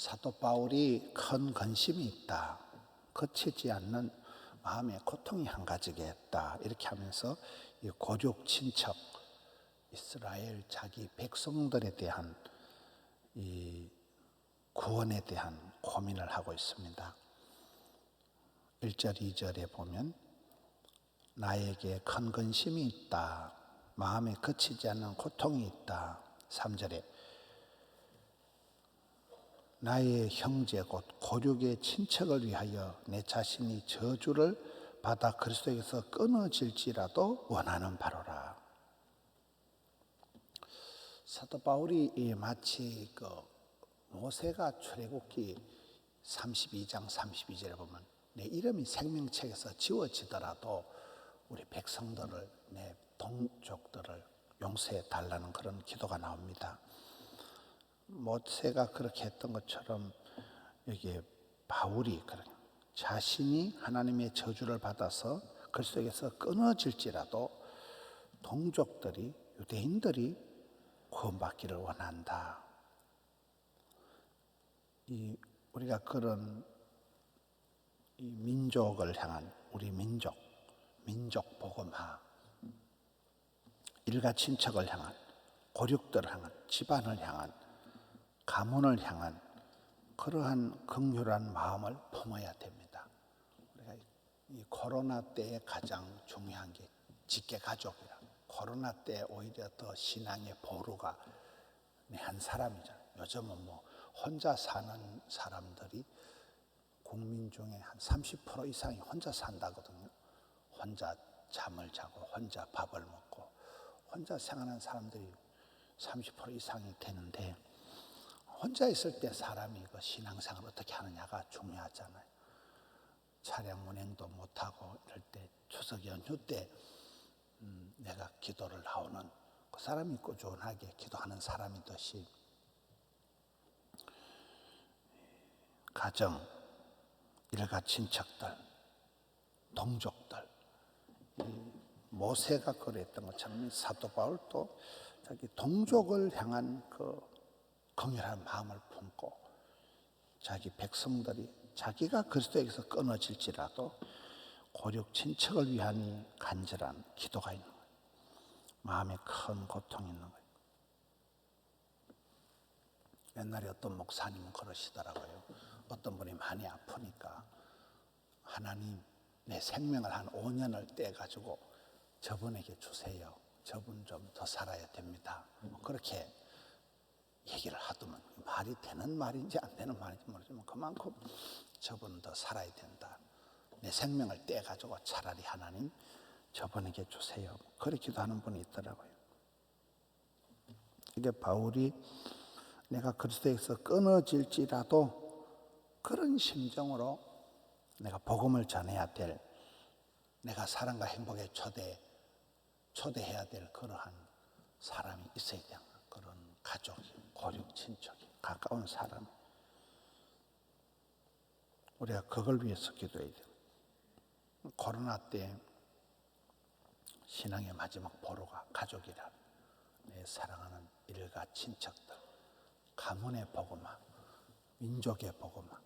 사도 바울이 큰 근심이 있다. 거치지 않는 마음의 고통이 한 가지가 있다. 이렇게 하면서 이 고륙 친척 이스라엘 자기 백성들에 대한 이 구원에 대한 고민을 하고 있습니다. 1절, 2절에 보면 나에게 큰 근심이 있다. 마음에 거치지 않는 고통이 있다. 3절에 나의 형제 곧 고륙의 친척을 위하여 내 자신이 저주를 받아 그리스도에게서 끊어질지라도 원하는 바로라. 사도 바울이 마치 모세가 출애굽기 32장 32절에 보면 내 이름이 생명책에서 지워지더라도 우리 백성들을, 내 동족들을 용서해 달라는 그런 기도가 나옵니다. 모세가 그렇게 했던 것처럼 여기에 바울이 자신이 하나님의 저주를 받아서 그리스도에게서 끊어질지라도 동족들이, 유대인들이 구원받기를 원한다. 우리가 그런 이 민족을 향한 우리 민족 복음화, 일가 친척을 향한, 고륙들을 향한, 집안을 향한, 가문을 향한 그러한 긍휼한 마음을 품어야 됩니다. 우리가 이 코로나 때에 가장 중요한 게 직계 가족이라. 코로나 때 오히려 더 신앙의 보루가 한 사람이잖아요. 요즘은 혼자 사는 사람들이 국민 중에 한 30% 이상이 혼자 산다거든요. 혼자 잠을 자고 혼자 밥을 먹고 혼자 생활하는 사람들이 30% 이상이 되는데, 혼자 있을 때 사람이 신앙생활을 어떻게 하느냐가 중요하잖아요. 차량 운행도 못하고 이럴 때 추석 연휴 때 내가 기도를 나오는 그 사람이 꾸준하게 기도하는 사람이듯이 가정, 일가 친척들, 동족들, 모세가 그랬던 것처럼 사도 바울도 자기 동족을 향한 긍휼한 마음을 품고 자기 백성들이 자기가 그리스도에게서 끊어질지라도 고륙 친척을 위한 간절한 기도가 있는 거예요. 마음에 큰 고통이 있는 거예요. 옛날에 어떤 목사님은 그러시더라고요. 어떤 분이 많이 아프니까 하나님, 내 생명을 한 5년을 떼가지고 저분에게 주세요. 저분 좀 더 살아야 됩니다. 그렇게 얘기를 하더만 말이 되는 말인지 안 되는 말인지 모르지만 그만큼 저분 더 살아야 된다. 내 생명을 떼가지고 차라리 하나님 저분에게 주세요. 그렇게도 하는 분이 있더라고요. 이게 바울이 내가 그리스도에게서 끊어질지라도 그런 심정으로 내가 복음을 전해야 될, 내가 사랑과 행복에 초대해야 될 그러한 사람이 있어야 되는 그런 가족이, 고륙 친척이, 가까운 사람. 우리가 그걸 위해서 기도해야 돼요. 코로나 때 신앙의 마지막 보루가 가족이라. 내 사랑하는 일가 친척들, 가문의 복음화, 민족의 복음화.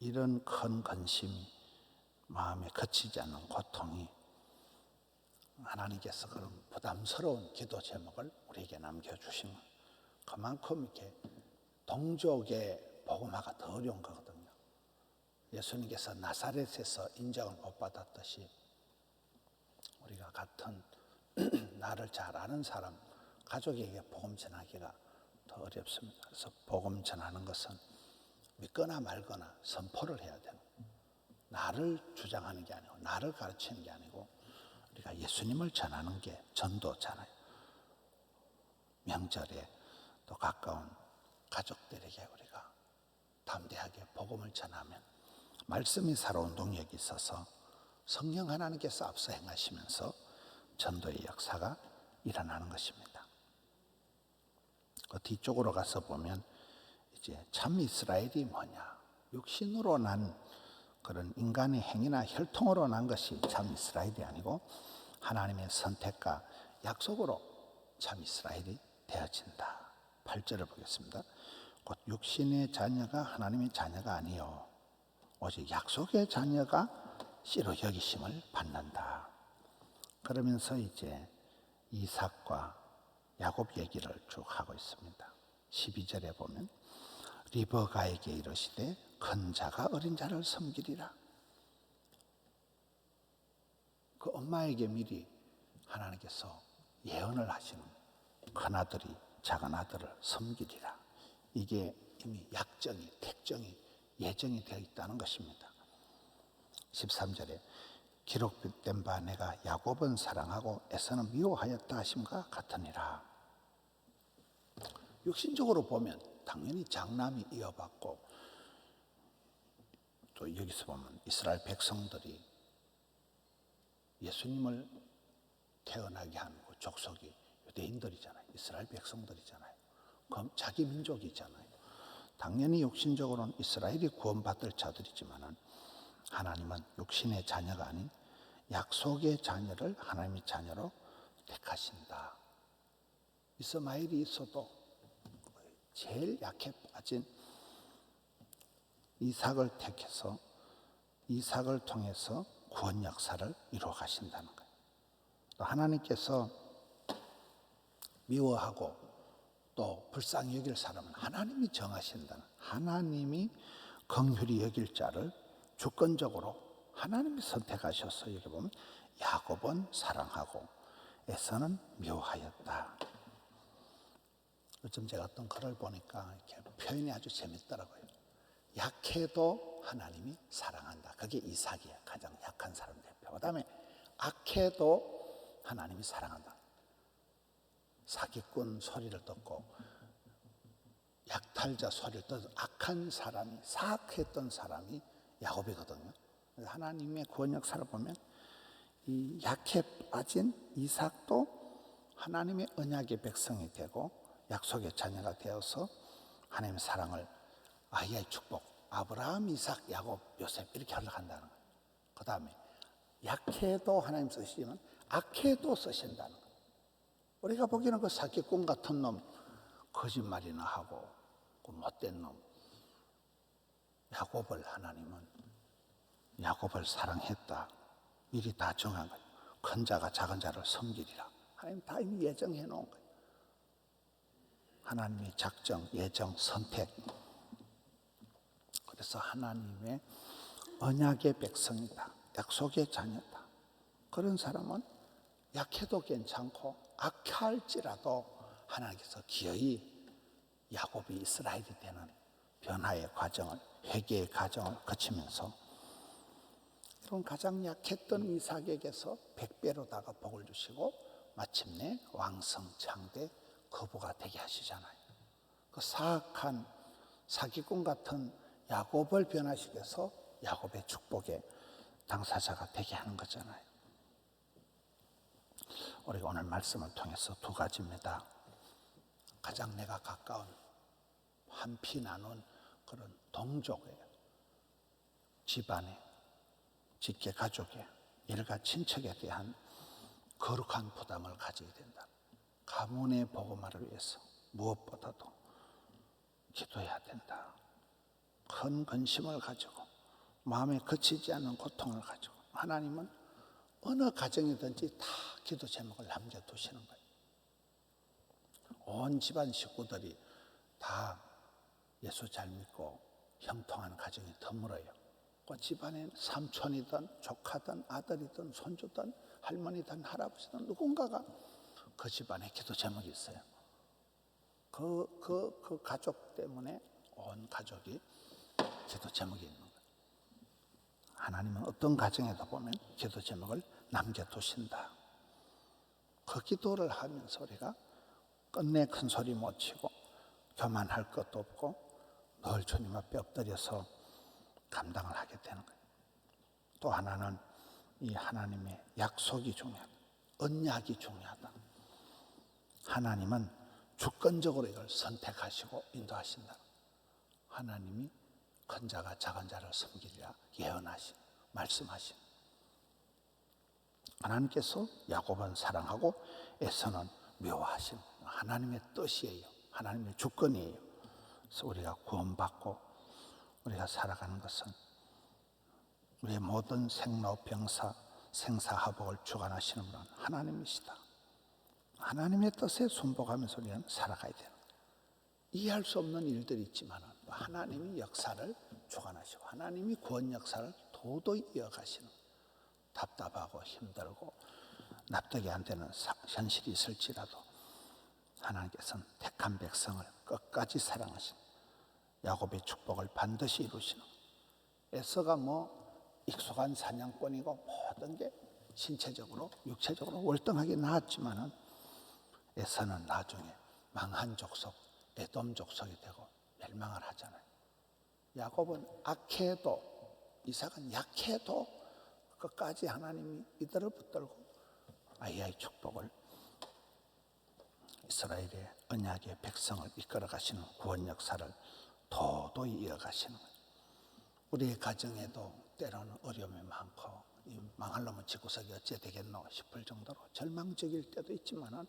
이런 큰 근심이, 마음에 거치지 않는 고통이 하나님께서 그런 부담스러운 기도 제목을 우리에게 남겨주신 거예요. 그만큼 이렇게 동족의 복음화가 더 어려운 거거든요. 예수님께서 나사렛에서 인정을 못 받았듯이 우리가 같은 나를 잘 아는 사람, 가족에게 복음 전하기가 더 어렵습니다. 그래서 복음 전하는 것은 믿거나 말거나 선포를 해야 되는 거예요. 나를 주장하는 게 아니고, 나를 가르치는 게 아니고, 우리가 예수님을 전하는 게 전도잖아요. 명절에 또 가까운 가족들에게 우리가 담대하게 복음을 전하면 말씀이 살아온 동력이 있어서 성령 하나님께서 앞서 행하시면서 전도의 역사가 일어나는 것입니다. 그 뒤쪽으로 가서 보면 이제 참 이스라엘이 뭐냐, 육신으로 난 그런 인간의 행위나 혈통으로 난 것이 참 이스라엘이 아니고 하나님의 선택과 약속으로 참 이스라엘이 되어진다. 8절을 보겠습니다. 곧 육신의 자녀가 하나님의 자녀가 아니요 오직 약속의 자녀가 씨로 여기심을 받는다. 그러면서 이제 이삭과 야곱 얘기를 쭉 하고 있습니다. 12절에 보면 리버가에게 이르시되 큰 자가 어린 자를 섬기리라. 그 엄마에게 미리 하나님께서 예언을 하시는 큰 아들이 작은 아들을 섬기리라. 이게 이미 약정이, 택정이, 예정이 되어 있다는 것입니다. 13절에 기록된 바 내가 야곱은 사랑하고 에사는 미워하였다 하심과 같으니라. 육신적으로 보면 당연히 장남이 이어받고, 또 여기서 보면 이스라엘 백성들이 예수님을 태어나게 한 그 족속이 유대인들이잖아요. 이스라엘 백성들이잖아요. 그럼 자기 민족이잖아요. 당연히 육신적으로는 이스라엘이 구원받을 자들이지만은 하나님은 육신의 자녀가 아닌 약속의 자녀를 하나님의 자녀로 택하신다. 이스마엘이 있어도 제일 약해 빠진 이삭을 택해서 이삭을 통해서 구원 역사를 이루어 가신다는 거예요. 또 하나님께서 미워하고 또 불쌍히 여길 사람은 하나님이 정하신다는, 하나님이 긍휼히 여길 자를 주권적으로 하나님이 선택하셔서 여기 보면 야곱은 사랑하고 에사는 미워하였다. 요즘 제가 어떤 글을 보니까 이렇게 표현이 아주 재밌더라고요. 약해도 하나님이 사랑한다. 그게 이삭이야. 가장 약한 사람 대표. 그 다음에 악해도 하나님이 사랑한다. 사기꾼 소리를 듣고 약탈자 소리를 듣고 악한 사람이, 사악했던 사람이 야곱이거든요. 하나님의 구원 역사를 보면 이 약해 빠진 이삭도 하나님의 언약의 백성이 되고 약속의 자녀가 되어서 하나님의 사랑을, 아이의 축복, 아브라함, 이삭, 야곱, 요셉 이렇게 흘러간다는 거예요. 그 다음에 약해도 하나님 쓰시지만 악해도 쓰신다는 거예요. 우리가 보기에는 그 사기꾼 같은 놈, 거짓말이나 하고 그 못된 놈 야곱을 하나님은 야곱을 사랑했다. 미리 다 정한 거예요. 큰 자가 작은 자를 섬기리라. 하나님 다 이미 예정해 놓은 거예요. 하나님의 작정, 예정, 선택. 그래서 하나님의 언약의 백성이다. 약속의 자녀다. 그런 사람은 약해도 괜찮고 악할지라도 하나님께서 기어이 야곱이 이스라엘이 되는 변화의 과정을, 회개의 과정을 거치면서 그런 가장 약했던 이삭에게서 100배로다가 복을 주시고 마침내 왕성 창대 거부가 되게 하시잖아요. 그 사악한 사기꾼 같은 야곱을 변화시켜서 야곱의 축복의 당사자가 되게 하는 거잖아요. 우리가 오늘 말씀을 통해서 두 가지입니다. 가장 내가 가까운 한 피 나눈 그런 동족의 집안에, 직계 가족의 일가 친척에 대한 거룩한 부담을 가져야 된다. 가문의 복음화를 위해서 무엇보다도 기도해야 된다. 큰 근심을 가지고 마음에 그치지 않는 고통을 가지고 하나님은 어느 가정이든지 다 기도 제목을 남겨두시는 거예요. 온 집안 식구들이 다 예수 잘 믿고 형통한 가정이 드물어요. 그 집안에 삼촌이든 조카든 아들이든 손주든 할머니든 할아버지든 누군가가 그 집안에 기도 제목이 있어요. 그 가족 때문에 온 가족이 기도 제목이 있는 거예요. 하나님은 어떤 가정에도 보면 기도 제목을 남겨두신다. 그 기도를 하면서 우리가 끝내 큰 소리 못 치고 교만할 것도 없고 늘 주님 앞에 엎드려서 감당을 하게 되는 거예요. 또 하나는 이 하나님의 약속이 중요하다. 언약이 중요하다. 하나님은 주권적으로 이걸 선택하시고 인도하신다. 하나님이 큰 자가 작은 자를 섬기리라 예언하신, 말씀하신. 하나님께서 야곱은 사랑하고 에서는 미워하신 하나님의 뜻이에요. 하나님의 주권이에요. 그래서 우리가 구원받고 우리가 살아가는 것은 우리의 모든 생로병사 생사화복을 주관하시는 분은 하나님이시다. 하나님의 뜻에 순복하면서 우리는 살아가야 되는 거예요. 이해할 수 없는 일들이 있지만 하나님이 역사를 주관하시고 하나님이 구원 역사를 도도히 이어가시는 거예요. 답답하고 힘들고 납득이 안 되는 현실이 있을지라도 하나님께서는 택한 백성을 끝까지 사랑하시는 야곱의 축복을 반드시 이루시는 거예요. 에서가 익숙한 사냥꾼이고 모든 게 신체적으로 육체적으로 월등하게 나았지만은 에서는 나중에 망한 족속 에돔 족속이 되고 멸망을 하잖아요. 야곱은 악해도 이삭은 약해도 끝까지 하나님이 이들을 붙들고 아이의 축복을 이스라엘의 언약의 백성을 이끌어 가시는 구원 역사를 도도히 이어가시는 거예요. 우리의 가정에도 때로는 어려움이 많고 망할 놈은 집구석이 어찌 되겠노 싶을 정도로 절망적일 때도 있지만은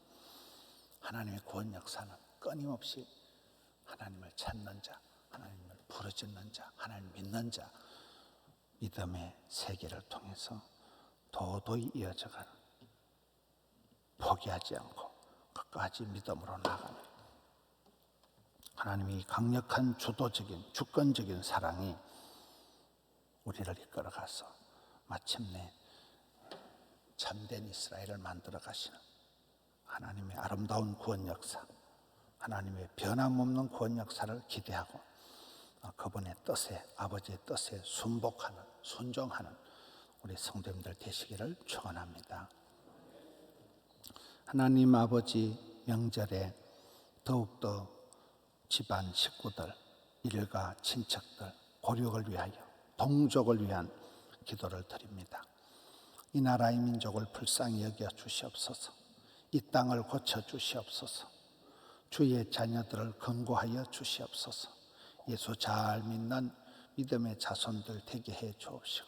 하나님의 구원 역사는 끊임없이 하나님을 찾는 자, 하나님을 부르짖는 자, 하나님을 믿는 자 믿음의 세계를 통해서 도도히 이어져가는 포기하지 않고 끝까지 믿음으로 나가는 하나님의 강력한 주도적인 주권적인 사랑이 우리를 이끌어가서 마침내 참된 이스라엘을 만들어 가시는 하나님의 아름다운 구원 역사, 하나님의 변함없는 구원 역사를 기대하고 그분의 뜻에, 아버지의 뜻에 순복하는, 순종하는 우리 성도님들 되시기를 축원합니다. 하나님 아버지 명절에 더욱더 집안 식구들, 일가 친척들, 고륙을 위하여 동족을 위한 기도를 드립니다. 이 나라의 민족을 불쌍히 여겨 주시옵소서. 이 땅을 고쳐 주시옵소서. 주의 자녀들을 건고하여 주시옵소서. 예수 잘 믿는 믿음의 자손들 되게 해 주옵시고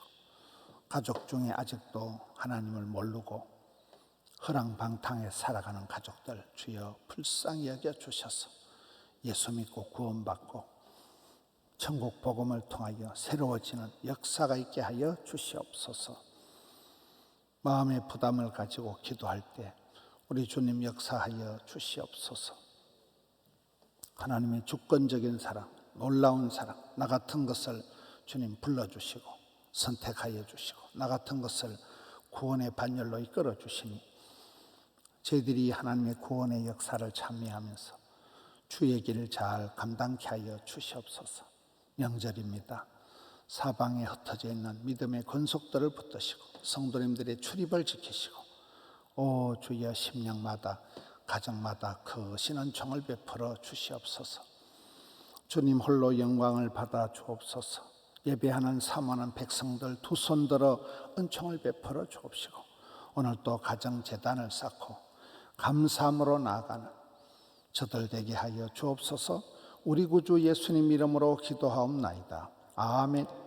가족 중에 아직도 하나님을 모르고 허랑방탕에 살아가는 가족들 주여 불쌍히 여겨 주셔서 예수 믿고 구원받고 천국 복음을 통하여 새로워지는 역사가 있게 하여 주시옵소서. 마음의 부담을 가지고 기도할 때 우리 주님 역사하여 주시옵소서. 하나님의 주권적인 사랑, 놀라운 사랑, 나 같은 것을 주님 불러주시고 선택하여 주시고 나 같은 것을 구원의 반열로 이끌어 주시니 저희들이 하나님의 구원의 역사를 참여하면서 주의 길을 잘 감당케 하여 주시옵소서. 명절입니다. 사방에 흩어져 있는 믿음의 권속들을 붙드시고 성도님들의 출입을 지키시고 오 주여 심령마다 가정마다 크신 은총을 베풀어 주시옵소서. 주님 홀로 영광을 받아 주옵소서. 예배하는 사모하는 백성들 두 손 들어 은총을 베풀어 주옵시고 오늘 또 가정재단을 쌓고 감사함으로 나아가는 저들 되게 하여 주옵소서. 우리 구주 예수님 이름으로 기도하옵나이다. 아멘.